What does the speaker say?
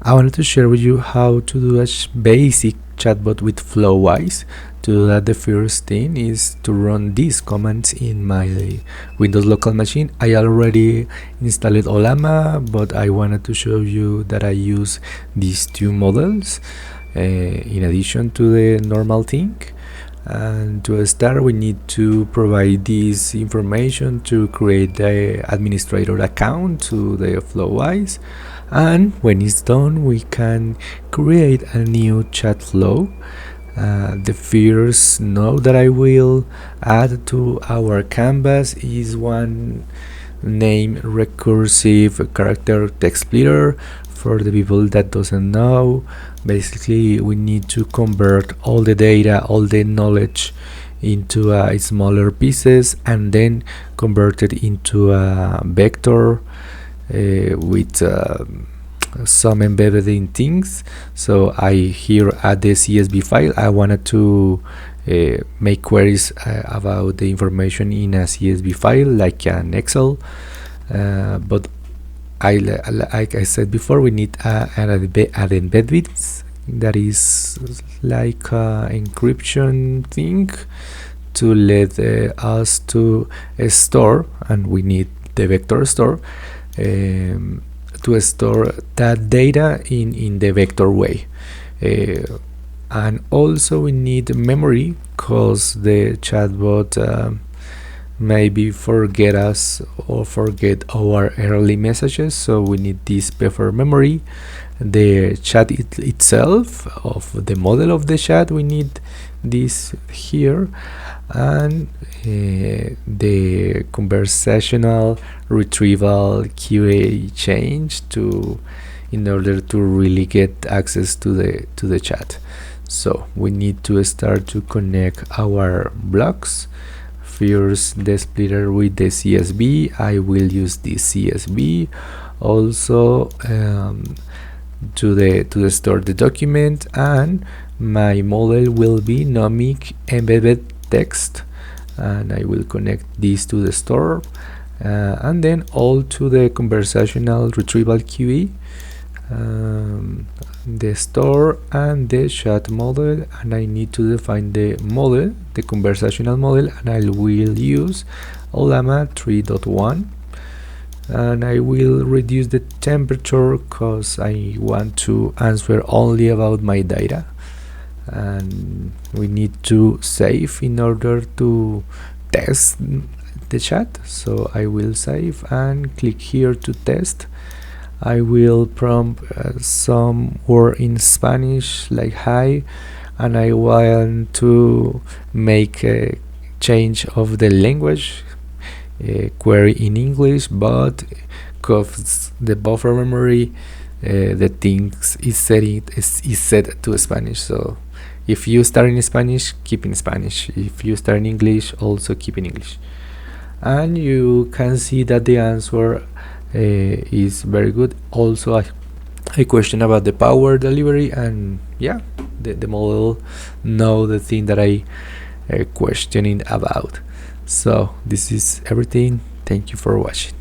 I wanted to share with you how to do a basic chatbot with Flowise. To do that, the first thing is to run these commands in my Windows local machine. I already installed Ollama, but I wanted to show you that I use these two models in addition to the normal thing. And to start, we need to provide this information to create the administrator account to the Flowise. And when it's done, we can create a new chat flow. The first node that I will add to our canvas is one named recursive character text splitter. For the people that doesn't know, basically we need to convert all the data, all the knowledge into smaller pieces and then convert it into a vector with some embedded in things. So I here add the CSV file. I wanted to make queries about the information in a CSV file like an Excel, but like I said before, we need an embedded that is like an encryption thing to let us to store, and we need the vector store to store that data in the vector way. And also we need memory, because the chatbot maybe forget us or forget our early messages, so we need this buffer memory. The chat itself of the model of the chat, we need this here, and the conversational retrieval QA change in order to really get access to the chat. So we need to start to connect our blocks. First, the splitter with the CSV. I will use this CSV also to store the document, and my model will be nomic embedded text, and I will connect this to the store and then all to the conversational retrieval QE, the store and the chat model. And I need to define the model, the conversational model, and I will use Llama 3.1, and I will reduce the temperature because I want to answer only about my data, and we need to save in order to test the chat. So I will save and click here to test. I will prompt some word in Spanish like hi, and I want to make a change of the language, query in English, but because the buffer memory, the things is set to Spanish. So if you start in Spanish, keep in Spanish. If you start in English, also keep in English. And you can see that the answer is very good. Also a question about the power delivery, and yeah, the model know the thing that I questioning about. So this is everything. Thank you for watching.